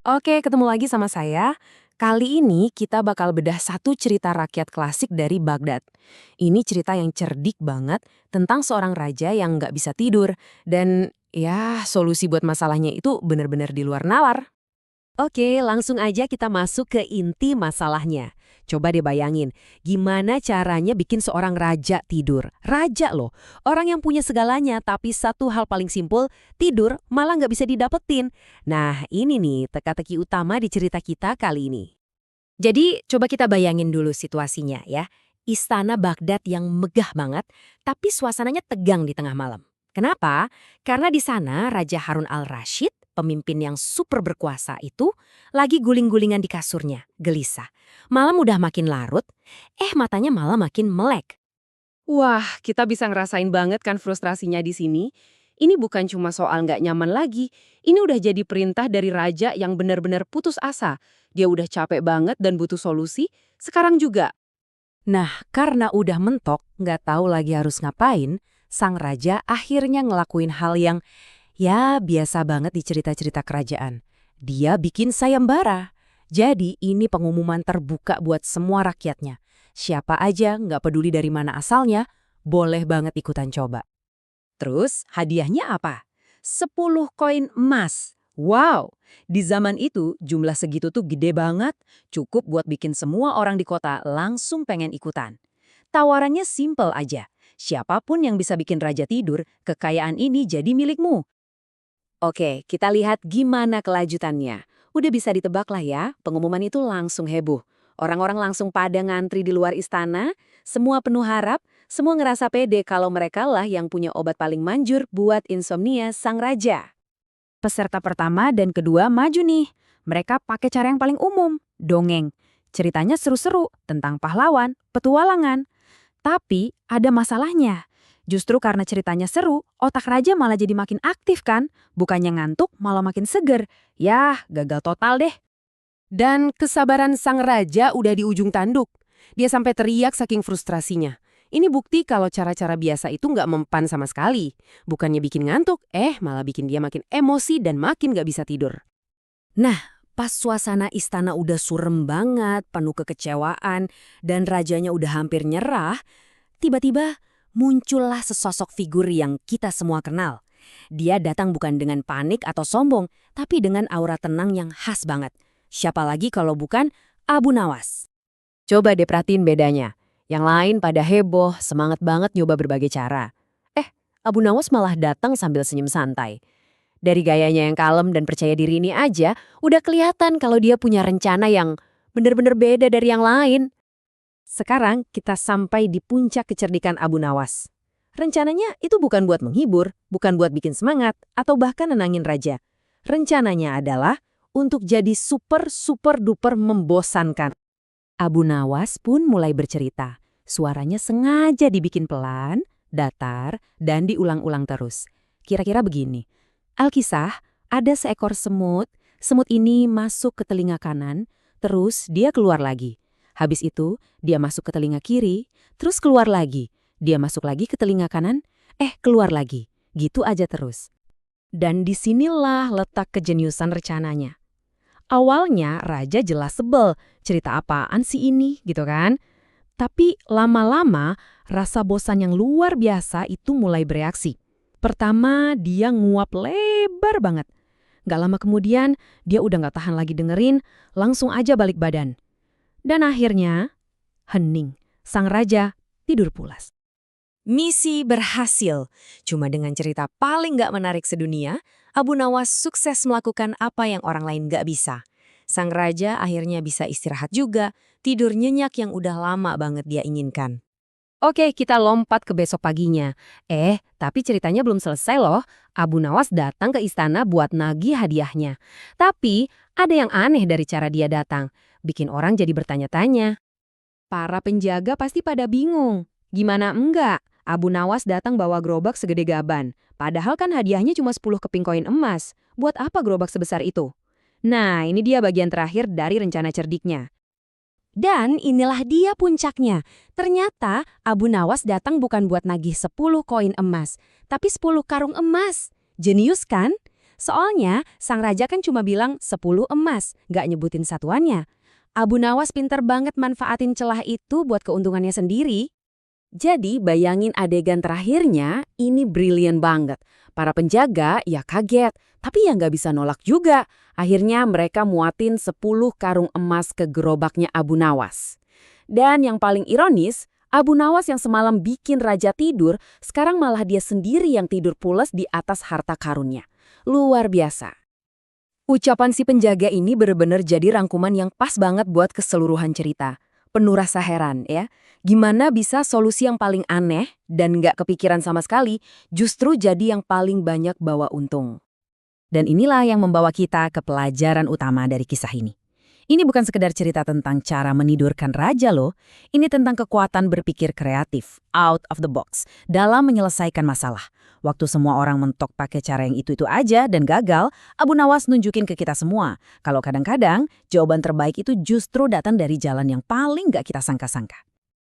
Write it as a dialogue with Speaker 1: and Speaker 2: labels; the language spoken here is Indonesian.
Speaker 1: Oke, ketemu lagi sama saya. Kali ini kita bakal bedah satu cerita rakyat klasik dari Baghdad. Ini cerita yang cerdik banget tentang seorang raja yang nggak bisa tidur. Dan ya, solusi buat masalahnya itu benar-benar di luar nalar.
Speaker 2: Oke, langsung aja kita masuk ke inti masalahnya. Coba deh bayangin, gimana caranya bikin seorang raja tidur? Raja loh, orang yang punya segalanya, tapi satu hal paling simpel, tidur malah nggak bisa didapetin. Nah, ini nih teka-teki utama di cerita kita kali ini. Jadi, coba kita bayangin dulu situasinya ya. Istana Baghdad yang megah banget, tapi suasananya tegang di tengah malam. Kenapa? Karena di sana Raja Harun al-Rashid, pemimpin yang super berkuasa itu, lagi guling-gulingan di kasurnya, gelisah. Malam udah makin larut, matanya malah makin melek.
Speaker 1: Wah, kita bisa ngerasain banget kan frustrasinya di sini. Ini bukan cuma soal nggak nyaman lagi. Ini udah jadi perintah dari raja yang benar-benar putus asa. Dia udah capek banget dan butuh solusi. Sekarang juga.
Speaker 2: Nah, karena udah mentok, nggak tahu lagi harus ngapain, sang raja akhirnya ngelakuin hal yang ya, biasa banget di cerita-cerita kerajaan. Dia bikin sayembara. Jadi ini pengumuman terbuka buat semua rakyatnya. Siapa aja, nggak peduli dari mana asalnya, boleh banget ikutan coba.
Speaker 3: Terus hadiahnya apa? 10 koin emas. Wow, di zaman itu jumlah segitu tuh gede banget, cukup buat bikin semua orang di kota langsung pengen ikutan. Tawarannya simple aja, siapapun yang bisa bikin raja tidur, kekayaan ini jadi milikmu.
Speaker 2: Oke, kita lihat gimana kelanjutannya. Udah bisa ditebak lah ya, pengumuman itu langsung heboh. Orang-orang langsung pada ngantri di luar istana, semua penuh harap, semua ngerasa pede kalau mereka lah yang punya obat paling manjur buat insomnia sang raja. Peserta pertama dan kedua maju nih. Mereka pakai cara yang paling umum, dongeng. Ceritanya seru-seru tentang pahlawan, petualangan. Tapi ada masalahnya. Justru karena ceritanya seru, otak raja malah jadi makin aktif kan? Bukannya ngantuk, malah makin seger. Yah, gagal total deh.
Speaker 1: Dan kesabaran sang raja udah di ujung tanduk. Dia sampai teriak saking frustrasinya. Ini bukti kalau cara-cara biasa itu nggak mempan sama sekali. Bukannya bikin ngantuk, malah bikin dia makin emosi dan makin nggak bisa tidur.
Speaker 2: Nah, pas suasana istana udah surem banget, penuh kekecewaan, dan rajanya udah hampir nyerah, tiba-tiba muncullah sesosok figur yang kita semua kenal. Dia datang bukan dengan panik atau sombong, tapi dengan aura tenang yang khas banget. Siapa lagi kalau bukan Abu Nawas. Coba deh perhatiin bedanya. Yang lain pada heboh, semangat banget nyoba berbagai cara. Abu Nawas malah datang sambil senyum santai. Dari gayanya yang kalem dan percaya diri ini aja, udah kelihatan kalau dia punya rencana yang bener-bener beda dari yang lain. Sekarang kita sampai di puncak kecerdikan Abu Nawas. Rencananya itu bukan buat menghibur, bukan buat bikin semangat, atau bahkan nenangin raja. Rencananya adalah untuk jadi super-duper membosankan. Abu Nawas pun mulai bercerita. Suaranya sengaja dibikin pelan, datar, dan diulang-ulang terus. Kira-kira begini. Alkisah, ada seekor semut. Semut ini masuk ke telinga kanan, terus dia keluar lagi. Habis itu, dia masuk ke telinga kiri, terus keluar lagi. Dia masuk lagi ke telinga kanan, keluar lagi. Gitu aja terus. Dan disinilah letak kejeniusan rencananya. Awalnya raja jelas sebel, cerita apaan sih ini gitu kan? Tapi lama-lama rasa bosan yang luar biasa itu mulai bereaksi. Pertama dia nguap lebar banget. Gak lama kemudian dia udah gak tahan lagi dengerin, langsung aja balik badan. Dan akhirnya hening, sang raja tidur pulas. Misi berhasil. Cuma dengan cerita paling gak menarik sedunia, Abu Nawas sukses melakukan apa yang orang lain gak bisa. Sang raja akhirnya bisa istirahat juga, tidur nyenyak yang udah lama banget dia inginkan. Oke, kita lompat ke besok paginya. Tapi ceritanya belum selesai loh. Abu Nawas datang ke istana buat nagih hadiahnya. Tapi ada yang aneh dari cara dia datang. Bikin orang jadi bertanya-tanya. Para penjaga pasti pada bingung. Gimana enggak? Abu Nawas datang bawa gerobak segede gaban. Padahal kan hadiahnya cuma 10 keping koin emas. Buat apa gerobak sebesar itu? Nah, ini dia bagian terakhir dari rencana cerdiknya. Dan inilah dia puncaknya. Ternyata Abu Nawas datang bukan buat nagih 10 koin emas, tapi 10 karung emas. Jenius kan? Soalnya, sang raja kan cuma bilang 10 emas, nggak nyebutin satuannya. Abu Nawas pinter banget manfaatin celah itu buat keuntungannya sendiri. Jadi, bayangin adegan terakhirnya, ini brilian banget. Para penjaga ya kaget, tapi ya nggak bisa nolak juga. Akhirnya mereka muatin 10 karung emas ke gerobaknya Abu Nawas. Dan yang paling ironis, Abu Nawas yang semalam bikin raja tidur, sekarang malah dia sendiri yang tidur pules di atas harta karunnya. Luar biasa. Ucapan si penjaga ini benar-benar jadi rangkuman yang pas banget buat keseluruhan cerita. Penuh rasa heran ya. Gimana bisa solusi yang paling aneh dan nggak kepikiran sama sekali justru jadi yang paling banyak bawa untung.
Speaker 1: Dan inilah yang membawa kita ke pelajaran utama dari kisah ini. Ini bukan sekedar cerita tentang cara menidurkan raja loh, ini tentang kekuatan berpikir kreatif, out of the box, dalam menyelesaikan masalah. Waktu semua orang mentok pakai cara yang itu-itu aja dan gagal, Abu Nawas nunjukin ke kita semua. Kalau kadang-kadang, jawaban terbaik itu justru datang dari jalan yang paling gak kita sangka-sangka.